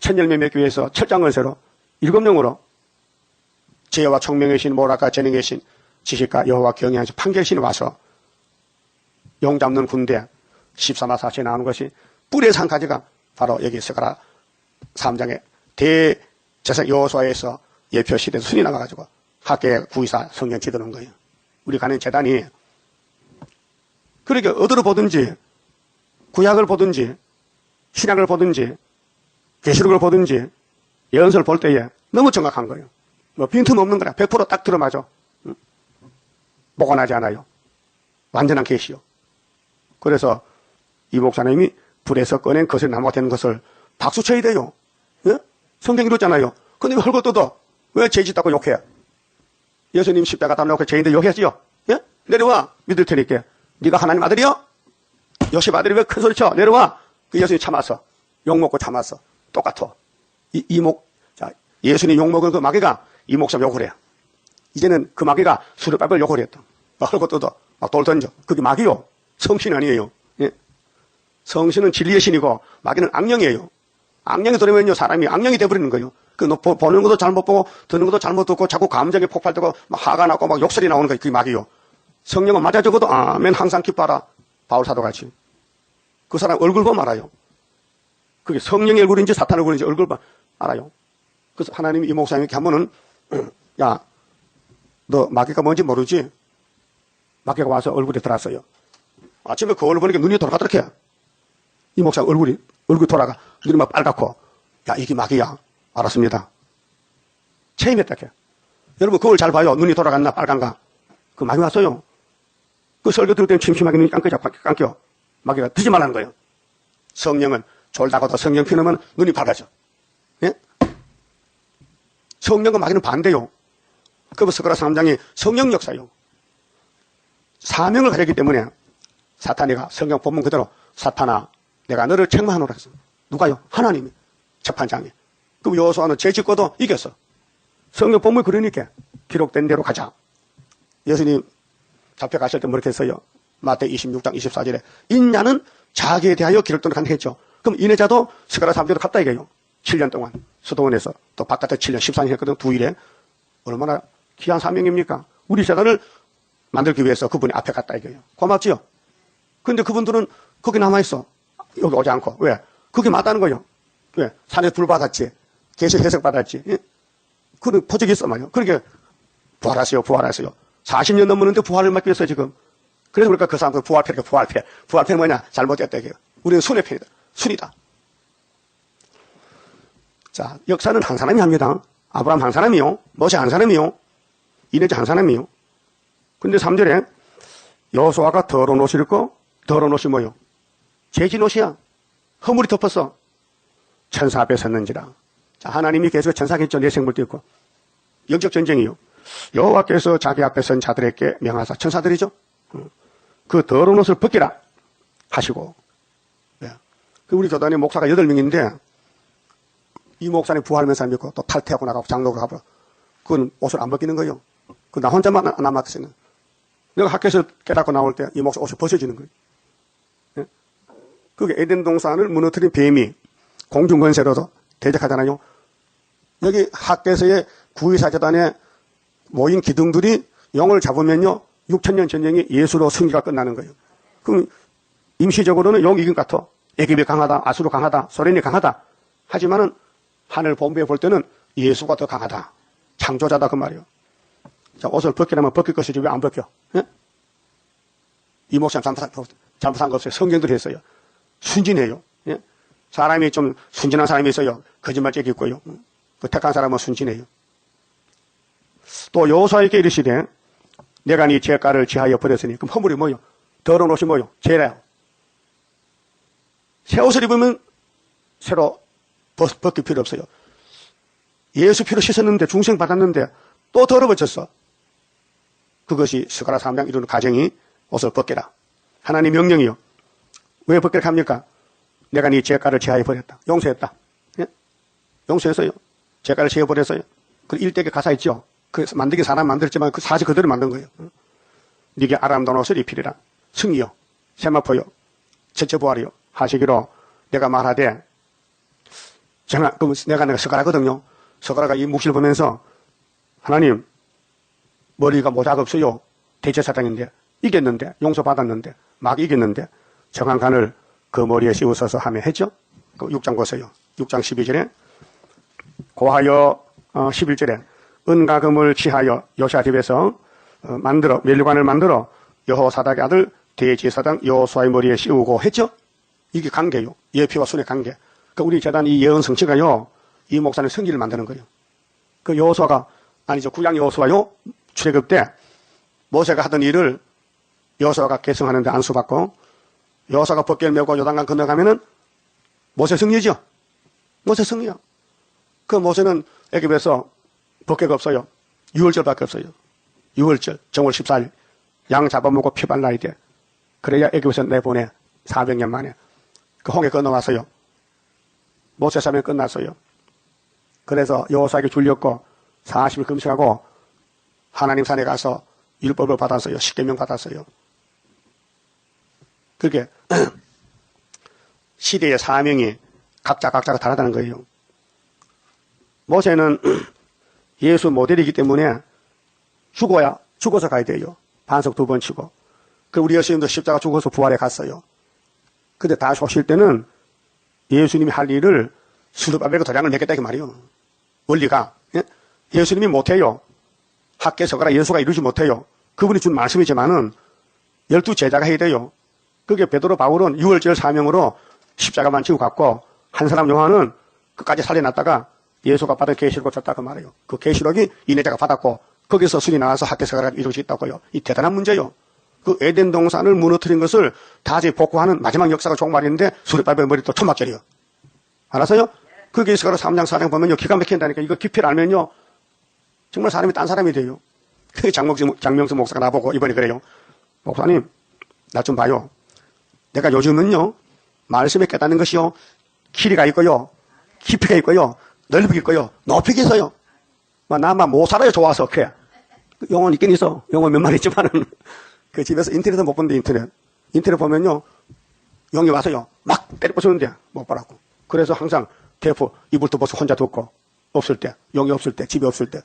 천열매 맺기 위해서 철장을 세로 7명으로 지혜와 총명의 신, 모락과 재능의 신, 지식과 여호와 경외하신 판결 신이 와서 용 잡는 군대 13화 4시에 나오는 것이 뿌리에서 한 가지가 바로 여기 스가랴 3장에 대제사 여호수아에서 예표 시대에서 순이 나가가지고 학계 구의사 성경 지도는 거예요. 우리 가는 재단이. 그러니까 어디로 보든지 구약을 보든지 신약을 보든지 계시록을 보든지 예언서를 볼 때에 너무 정확한 거예요. 뭐 빈틈없는 거라 100%딱 들어맞아. 모관하지 않아요. 완전한 계시요. 그래서 이 목사님이 불에서 꺼낸 것을 나무가 되는 것을 박수 쳐야 돼요. 예? 성경이 그렇잖아요. 근데 왜 헐고 뜯어? 왜 죄짓다고 욕해? 예수님 십자가 달라고 죄인들 욕했지요? 예? 내려와. 믿을 테니까. 네가 하나님 아들이요? 요셉 아들이 왜 큰 소리 쳐? 내려와. 그 예수님 참았어. 욕먹고 참았어. 똑같아. 자, 예수님 욕먹은 그 마귀가 이 목사 욕을 해요. 이제는 그 마귀가 수르밥을 욕을 했다. 막 헐고 뜯어. 막 돌 던져. 그게 마귀요. 성신 아니에요. 예? 성신은 진리의 신이고 마귀는 악령이에요. 악령이 들어오면요 사람이 악령이 돼버리는 거예요. 그 보는 것도 잘못 보고 듣는 것도 잘못 듣고 자꾸 감정이 폭발되고 막 화가 나고 막 욕설이 나오는 거예요. 그게 마귀요. 성령은 맞아 적어도 아멘 항상 기뻐하라. 바울사도 같이. 그 사람 얼굴 보면 알아요. 그게 성령의 얼굴인지 사탄의 얼굴인지 얼굴 보면 알아요. 그래서 하나님이 이 목사님에게 한 번은 야, 너 마귀가 뭔지 모르지? 마귀가 와서 얼굴에 들어왔어요. 아침에 거울을 보니까 눈이 돌아가더라. 이 목사 얼굴이 돌아가. 눈이 막 빨갛고. 야, 이게 마귀야. 알았습니다. 체임했다. 여러분, 거울 잘 봐요. 눈이 돌아갔나, 빨간가. 그 마귀 왔어요. 그 설교 들을 때는 침침하게 눈이 감겨. 마귀가 드지 말라는 거예요. 성령은 졸다가도 성령 피우면 눈이 밝아져. 예? 성령과 마귀는 반대요. 그래서 스가랴 3장이 성령 역사요. 사명을 가졌기 때문에 사탄이가 성경 본문 그대로 사탄아 내가 너를 책망하노라 했어. 누가요? 하나님이 재판장에. 그럼 여호수아는 죄 짓고도 이겼어. 성경 본문이 그러니까 기록된 대로 가자. 예수님 잡혀가실 때 뭐렇게 했어요? 마태복음 26장 24절에 인자는 자기에 대하여 기록된 간다 했죠. 그럼 인내자도 스가랴 3장으로 갔다 이거예요. 7년 동안 수도원에서 또 바깥에 7년 14년 했거든. 두 일에. 얼마나 귀한 사명입니까? 우리 재단을 만들기 위해서 그분이 앞에 갔다 이거예요. 고맙지요? 근데 그분들은 거기 남아있어. 여기 오지 않고. 왜? 그게 맞다는 거예요. 왜? 산에서 불 받았지. 계속 해석 받았지. 예? 그런 포적이 있어 말이요. 그러니까 부활하세요. 40년 넘었는데 부활을 맡기 위해서 지금. 그래서 그러니까 그 사람들 부활패니까 부활패. 부활패는 뭐냐? 잘못됐다 이거예요. 우리는 순의 편이다. 순이다. 자, 역사는 한 사람이 합니다. 아브라함 한 사람이요. 모세 한 사람이요. 이레자 한 사람이요. 근데 3절에 여호수아가 더러운 옷을 입고 더러운 옷이 뭐요? 죄진 옷이야. 허물이 덮었어. 천사 앞에 섰는지라. 자, 하나님이 계속 천사겠죠. 내 생물도 있고. 영적 전쟁이요. 여호와께서 자기 앞에 선 자들에게 명하사 천사들이죠. 그 더러운 옷을 벗기라 하시고. 네. 우리 교단에 목사가 8명인데 이 목사님 부활하면서 믿고 또 탈퇴하고 나가고 장로가 가고 그건 옷을 안 벗기는 거예요. 그 나 혼자만 남았으면 내가 학교에서 깨닫고 나올 때 이 목사 옷을 벗어지는 거예요. 네? 그게 에덴 동산을 무너뜨린 뱀이 공중권세로도 대적하잖아요. 여기 학교에서의 구의사재단에 모인 기둥들이 용을 잡으면요 6,000년 전쟁이 예수로 승리가 끝나는 거예요. 그럼 임시적으로는 용 이긴 것 같아. 애굽이 강하다, 아수르 강하다, 소련이 강하다. 하지만은 하늘 본부에 볼 때는 예수가 더 강하다. 창조자다 그 말이에요. 자, 옷을 벗기려면 벗길 것이지 왜 안 벗겨? 예? 이 목사님 잘못한 거 없어요. 성경들이 했어요. 순진해요. 예? 사람이 좀 순진한 사람이 있어요. 거짓말쟁이 있고요. 그 택한 사람은 순진해요. 또 여호수아에게 이르시되 내가 네 죄가를 지하여 버렸으니 그럼 허물이 뭐요? 더러운 옷이 뭐요? 죄라요. 새 옷을 입으면 새로 벗길 필요 없어요. 예수 피로 씻었는데 중생 받았는데 또 더러워졌어. 그것이 스가랴 3장 이루는 가정이 옷을 벗겨라. 하나님 명령이요. 왜 벗기라 합니까? 내가 네 죄가를 지하에 버렸다. 용서했다. 예? 용서했어요. 죄가를 지하에 버렸어요. 그 일대기 가사 있죠. 그 만들기 사람 만들었지만 그 사실 그대로 만든 거예요. 네게 아름다운 옷을 입히리라. 승리요. 세마포요. 첫째 부활이요. 하시기로 내가 말하되 그럼 내가 스가랴거든요. 스가랴가 이 묵시를 보면서 하나님 머리가 모자가 없어요. 대제사장인데 이겼는데 용서받았는데 막 이겼는데 정한 간을 그 머리에 씌우셔서 하며 했죠. 그 6장 보세요. 6장 12절에 고하여 11절에 은과 금을 취하여 요시아 집에서 멸류관을 만들어 여호사닥의 아들 대제사장 여호수아의 머리에 씌우고 했죠. 이게 관계요. 예표와 순의 관계. 그러니까 우리 재단 이 예언 성취가요. 이 목사님 성기를 만드는 거예요. 그 여호수아가 아니죠. 구약 여호수아요. 출애굽 때 모세가 하던 일을 여호수아가 계승하는데 안수받고 여호수아가 법궤를 메고 요단강 건너가면은 모세 승리죠. 모세 승리야. 그 모세는 애굽에서 법궤가 없어요. 6월절밖에 없어요. 6월절 정월 14일 양 잡아먹고 피 발라야 돼. 그래야 애굽에서 내보내 400년 만에. 그 홍해 건너왔어요. 모세 사명 끝났어요. 그래서 여호수아에게 줄렸고 40일 금식하고 하나님 산에 가서 율법을 받았어요. 십계명 받았어요. 그렇게 시대의 사명이 각자가 다르다는 거예요. 모세는 예수 모델이기 때문에 죽어서 가야 돼요. 반석 2번 치고. 그 우리 예수님도 십자가 죽어서 부활해 갔어요. 근데 다시 오실 때는 예수님이 할 일을 스룹바벨과 도량을 맺겠다 그 말이에요. 원리가. 예? 예수님이 못해요. 학계 서가라 예수가 이루지 못해요. 그분이 준 말씀이지만은 12제자가 해야 돼요. 그게 베드로 바울은 6월절 사명으로 십자가만 지고 갔고 한 사람 요한은 끝까지 살려놨다가 예수가 받은 계시록을 줬다 그 말이에요. 그 계시록이 이내자가 받았고 거기서 순이 나와서 학계 서가라 이룰 수 있다고요. 이 대단한 문제요. 그 에덴 동산을 무너뜨린 것을 다시 복구하는 마지막 역사가 종말인데 수르바벨 머리 또 천막절이요. 알았어요? 그 계시록을 3장 4장 보면요 기가 막힌다니까. 이거 깊이를 알면요 정말 사람이 딴 사람이 돼요. 그 장명수 목사가 나보고 이번에 그래요. 목사님 나 좀 봐요. 내가 요즘은요 말씀에 깨닫는 것이요 길이가 있고요 깊이가 있고요 넓이가 있고요 높이가 있어요. 나만 못 살아요. 좋아서 그래. 영혼 있긴 있어. 영혼 몇 마리 있지만은 그 집에서 인터넷은 못 보는데 인터넷 보면요 영이 와서요 막 때려 부수는데 못 보라고. 그래서 항상 대포 이불도 벗고 혼자 듣고 없을 때 영이 없을 때 집이 없을 때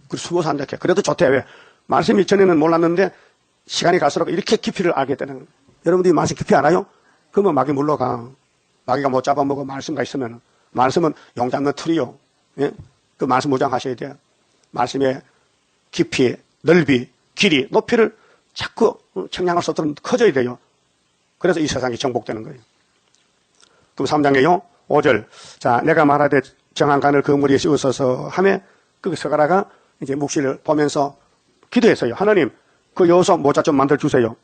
그 숨어서 앉아. 그래도 좋대. 왜? 말씀이 전에는 몰랐는데 시간이 갈수록 이렇게 깊이를 알게 되는 거예요. 여러분들이 말씀 깊이 알아요? 그러면 마귀 물러가. 마귀가 못 잡아먹어. 말씀가 있으면. 말씀은 용 잡는 틀이요. 예? 그 말씀 무장하셔야 돼요. 말씀의 깊이, 넓이, 길이, 높이를 자꾸 청량할 수 없도록 커져야 돼요. 그래서 이 세상이 정복되는 거예요. 그럼 3장에요. 5절. 자, 내가 말하되 정한 간을 그 머리에 씌우소서 하며 그 서가라가 이제 묵시를 보면서 기도했어요. 하나님, 그 여호수아 모자 좀 만들어 주세요.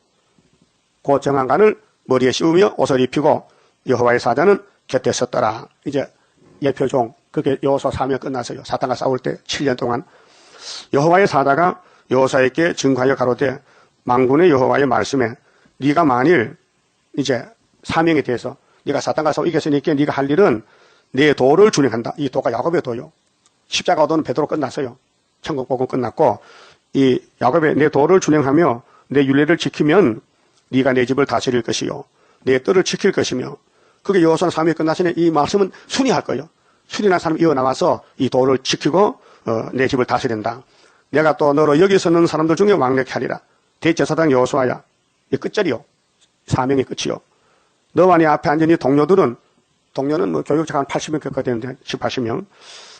그 정한 간을 머리에 씌우며 옷을 입히고 여호와의 사자는 곁에 섰더라. 이제 예표종, 그게 여호수아 사명 끝났어요. 사탄과 싸울 때 7년 동안. 여호와의 사자가 여호수아에게 증거하여 가로되 만군의 여호와의 말씀에 네가 만일 이제 사명에 대해서 네가 사탄과 싸워 이겼으니까 네가 할 일은 내 도를 준행한다. 이 도가 야곱의 도요. 십자가 도는 베드로 끝났어요. 천국복음 끝났고 이 야곱의 내 도를 준행하며 내 율례를 지키면 네가 내 집을 다스릴 것이요 내 뜰을 지킬 것이며 그게 여호수아 사명이 끝났으니 이 말씀은 순위할 거예요. 순위난 사람이 이어나와서 이 도를 지키고 내 집을 다스린다. 내가 또 너로 여기 서는 사람들 중에 왕력케 하리라. 대제사장 여호수아야. 이 끝절이요. 사명의 끝이요. 너와 네 앞에 앉은 이 동료들은 동료는 뭐 교육자가 한 80명 겪어야 되는데 80명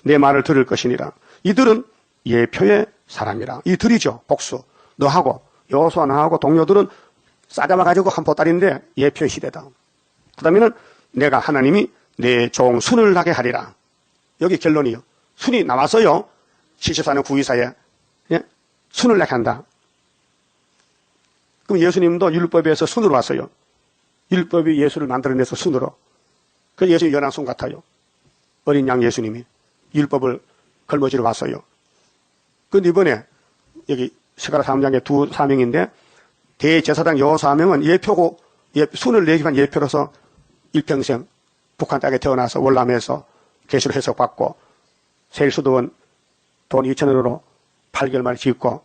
내 말을 들을 것이니라. 이들은 예표의 사람이라. 이들이죠. 복수. 너하고 여호수아 너하고 동료들은 싸잡아 가지고 한 보따리인데 예표의 시대다. 그 다음에는 내가 하나님이 내 종 순을 나게 하리라. 여기 결론이요. 순이 나왔어요. 74년 924에 예? 순을 나게 한다. 그럼 예수님도 율법에서 순으로 왔어요. 율법이 예수를 만들어내서 순으로. 그 예수님 연한순 같아요. 어린 양 예수님이 율법을 걸머지러 왔어요. 그런데 이번에 여기 스가랴 3장의 두 사명인데 대제사장 여호사명은 예표고 순을 내기 위한 예표로서 일평생 북한 땅에 태어나서 월남에서 계시를 해석받고 세일수도원 돈 2,000원으로 8개월 만에 짓고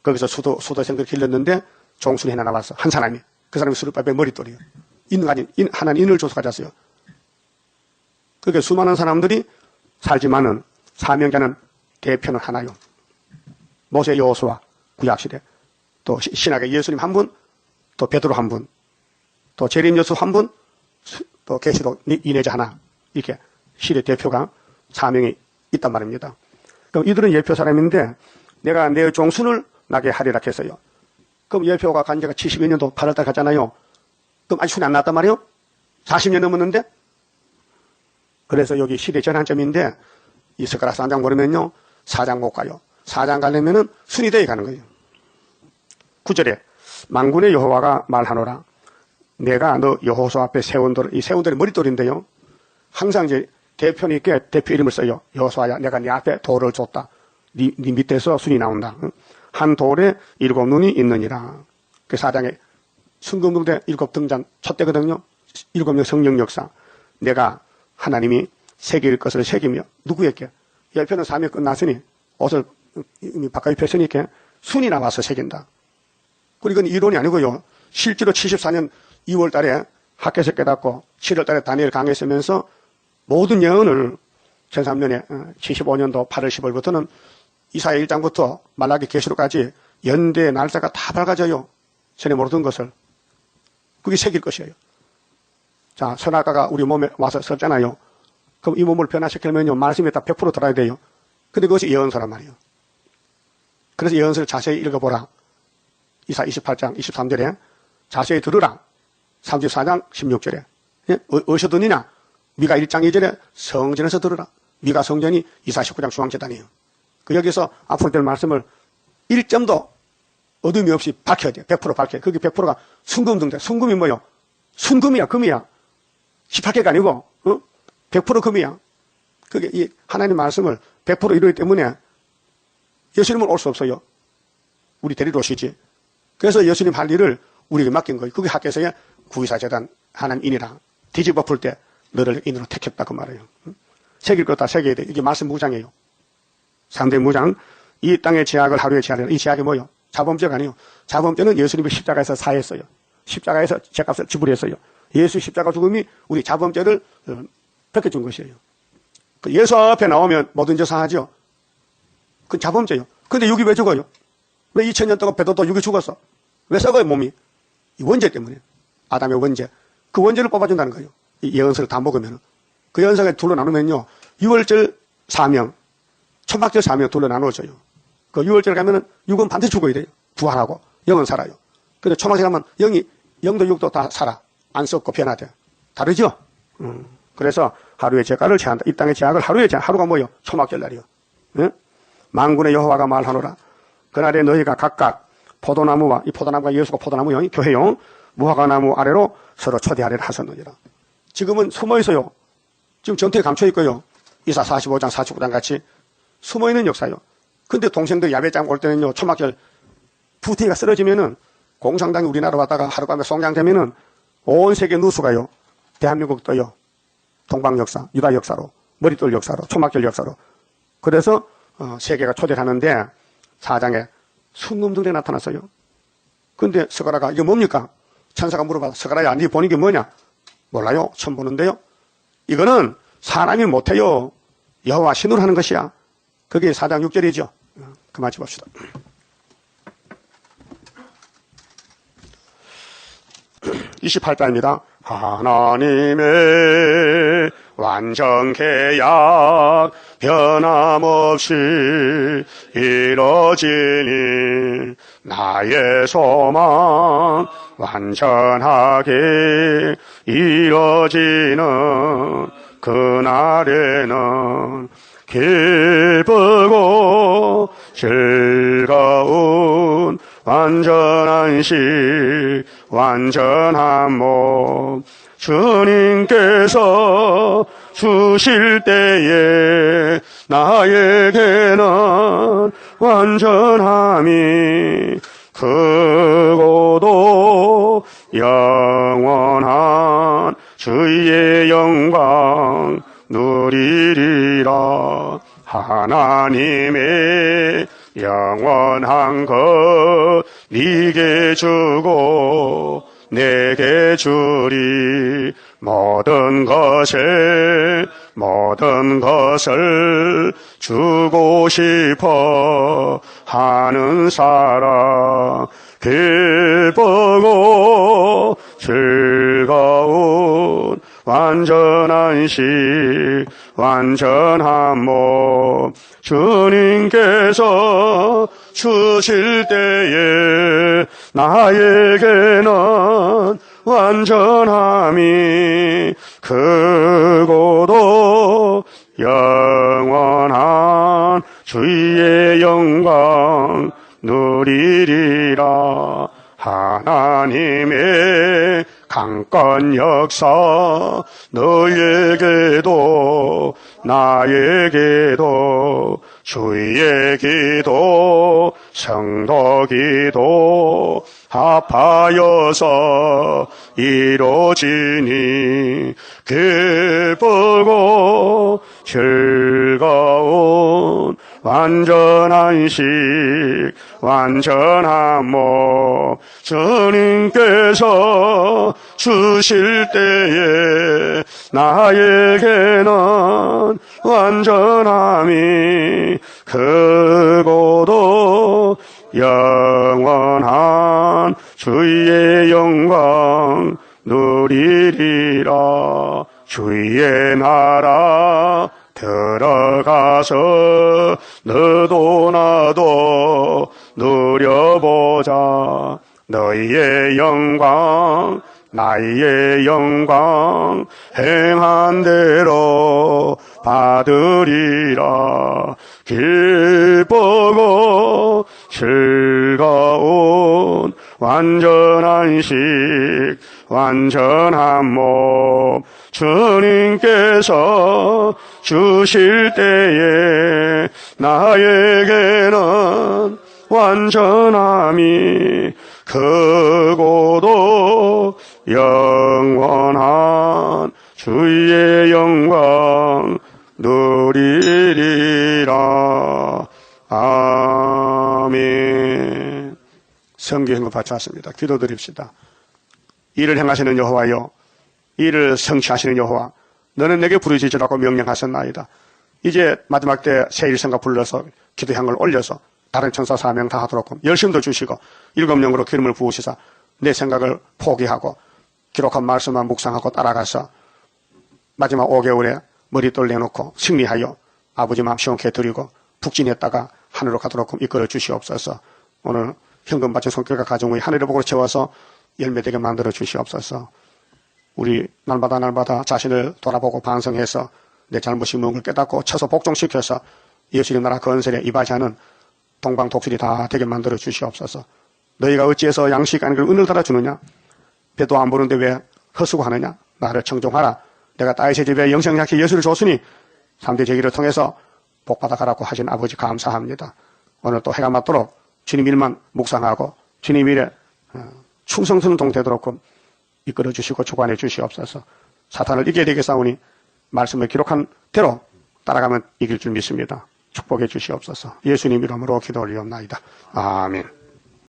거기서 수도생들 길렀는데 종순이 하나 나왔어. 한 사람이. 그 사람이 수르바벨 머릿돌이에요. 하나님 인을 줘서 가졌어요. 그렇게 수많은 사람들이 살지만은 사명자는 대표는 하나요. 모세 여호수아 구약시대 또 신약의 예수님 한 분, 또 베드로 한 분, 또 재림 여수 한 분, 또 계시록 이내자 하나 이렇게 시대 대표가 사명이 있단 말입니다. 그럼 이들은 예표 사람인데 내가 내 종순을 나게 하리라 했어요. 그럼 예표가 간 지가 72년도 8월달 갔잖아요. 그럼 아직 순이 안 났단 말이에요? 40년 넘었는데? 그래서 여기 시대 전환점인데, 이 스가랴 3장 보면요, 4장 못 가요. 4장 가려면은 순이 되어 가는 거예요. 9절에, 만군의 여호와가 말하노라. 내가 너 여호수 앞에 세운 돌, 이 세운 돌이 머릿돌인데요. 항상 이제 대표님께 대표 이름을 써요. 여호수아야, 내가 네 앞에 돌을 줬다. 네 밑에서 순이 나온다. 한 돌에 7눈이 있느니라. 그 4장에 순금등대 7등잔 첫 때거든요. 7명 성령 역사. 내가 하나님이 새길 것을 새기며 누구에게? 예표는 3일 끝났으니 옷을 이미 바깥에 폈으니까 순이 나와서 새긴다. 그리고 이건 이론이 아니고요. 실제로 74년 2월 달에 학교에서 깨닫고 7월 달에 다니엘 강의했으면서 모든 예언을 2003년에 75년도 8월 10월부터는 이사야 1장부터 말라기 계시록까지 연대 날짜가 다 밝아져요. 전에 모르던 것을. 그게 새길 것이에요. 자, 선악과가 우리 몸에 와서 썼잖아요. 그럼 이 몸을 변화시키려면요, 말씀이 다 100% 들어야 돼요. 근데 그것이 예언서란 말이에요. 그래서 예언서를 자세히 읽어보라. 이사 28장 23절에 자세히 들으라. 34장 16절에. 예? 어디서 듣느냐? 미가 1장 2절에 성전에서 들으라. 미가 성전이 이사 19장 중앙재단이에요. 그 여기서 앞으로 될 말씀을 1점도 어둠이 없이 밝혀야 돼요. 100% 밝혀야 돼요. 그게 100%가 순금등대. 순금이 뭐요? 순금이야, 금이야. 18개가 아니고, 100% 금이야. 그게 이 하나님 말씀을 100% 이루기 때문에 예수님은 올 수 없어요. 우리 데리러 오시지. 그래서 예수님 할 일을 우리에게 맡긴 거예요. 그게 학교에서의 구의사재단 하나님 인이라. 뒤집어 풀 때 너를 인으로 택했다 그 말이에요. 새길 것 다 새겨야 돼. 이게 말씀 무장이에요. 3대 무장. 이 땅의 죄악을 하루에 제하리라. 이 죄악이 뭐예요? 자범죄가 아니에요. 자범죄는 예수님이 십자가에서 사했어요. 십자가에서 죄값을 지불했어요. 예수 십자가 죽음이 우리 자범죄를 벗겨준 것이에요. 예수 앞에 나오면 뭐든지 사하죠. 그건 자범죄예요. 근데 육이 왜 죽어요? 왜 2000년 동안 베드로도 육이 죽었어? 왜 썩어요 몸이? 이 원죄 때문에. 아담의 원죄. 그 원죄를 뽑아준다는 거예요. 이 예언서를 다 먹으면. 그 예언서에 둘로 나누면요. 6월절 사명, 천막절 사명 둘로 나누어져요. 그 6월절 가면은 육은 반드시 죽어야 돼요. 부활하고 영은 살아요. 근데 천막절 가면 영도 육도 다 살아. 안 썩고 변화돼. 다르죠? 그래서 하루의 죄가를 제한다. 이 땅의 죄악을 하루에 제한. 하루가 뭐요? 초막절 날이요. 응? 만군의 여호와가 말하노라. 그날에 너희가 각각 포도나무와 이 포도나무가 예수가 포도나무요. 교회용 무화과나무 아래로 서로 초대하리라 하셨느니라. 지금은 숨어 있어요. 지금 전투에 감춰 있고요. 이사 45장 49장 같이 숨어 있는 역사요. 근데 동생들 야배장 올 때는요. 초막절 부태가 쓰러지면은 공산당이 우리나라 왔다가 하룻밤에 송장되면은 온 세계 누수가요. 대한민국도요. 동방 역사, 유다 역사로, 머릿돌 역사로, 초막절 역사로. 그래서 세계가 초대를 하는데 4장에 순금등대 나타났어요. 근데 스가랴가 이게 뭡니까? 천사가 물어봐. 스가랴야, 네 보는 게 뭐냐? 몰라요. 처음 보는데요. 이거는 사람이 못해요. 여호와 신으로 하는 것이야. 그게 4장 6절이죠. 그만 짚읍시다. 28장입니다. 하나님의 완전 계약 변함없이 이뤄지니 나의 소망 완전하게 이뤄지는 그날에는 기쁘고 즐거운 완전한 시 완전한 몸 주님께서 주실 때에 나에게는 완전함이 크고도 영원한 주의 영광 누리리라. 하나님의 영원한 것 네게 주고 내게 주리. 모든 것을 주고 싶어 하는 사람 기쁘고 즐거운 완전한 시 완전한 몸 주님께서 주실 때에 나에게는 완전함이 크고도 영원한 주의 영광 누리리라. 하나님의 강건 역사 너에게도 나에게도 주의 기도 성도 기도 합하여서 이루어지니 기쁘고 즐거운 완전한 식 완전한 몸 주님께서 주실 때에 나에게는 완전함이 크고도 영원한 주의 영광 누리리라. 주의 나라 들어가서 너도 나도 누려보자. 너희의 영광 나의 영광 행한 대로 받으리라. 기쁘고 즐거운 완전한 식 완전한 몸 주님께서 주실 때에 나에게는 완전함이 크고도 영원한 주의 영광 누리리라. 아멘. 성경을 바쳐왔습니다. 기도드립시다. 일을 행하시는 여호와여, 일을 성취하시는 여호와, 너는 내게 부르짖으라고 명령하셨나이다. 이제 마지막 때 세일성가 불러서 기도향을 올려서 다른 천사 4명 다 하도록 열심도 주시고 7영으로 기름을 부으시사 내 생각을 포기하고 기록한 말씀만 묵상하고 따라가서 마지막 5개월에 머릿돌 내놓고 승리하여 아버지 마음 시원케 드리고 북진했다가 하늘로 가도록 이끌어 주시옵소서. 오늘 현금 바친 손길과 가정의 하늘의 복으로 채워서 열매되게 만들어 주시옵소서. 우리 날마다 자신을 돌아보고 반성해서 내 잘못이 뭔 걸 깨닫고 쳐서 복종시켜서 예수님 나라 건설에 이바지하는 동방독실이 다 되게 만들어 주시옵소서. 너희가 어찌해서 양식 아닌 걸 은을 달아주느냐? 배도 안 부는데 왜 헛수고하느냐? 나를 청종하라. 내가 다윗의 집에 영생약히 예수를 줬으니 3대 제기를 통해서 복받아가라고 하신 아버지 감사합니다. 오늘 또 해가 맞도록 주님 일만 묵상하고 주님 일에 충성스러운 되도록 이끌어 주시고 주관해 주시옵소서. 사탄을 이겨야 되겠사오니 말씀을 기록한 대로 따라가면 이길 줄 믿습니다. 축복해 주시옵소서. 예수님 이름으로 기도 올리옵나이다. 아멘.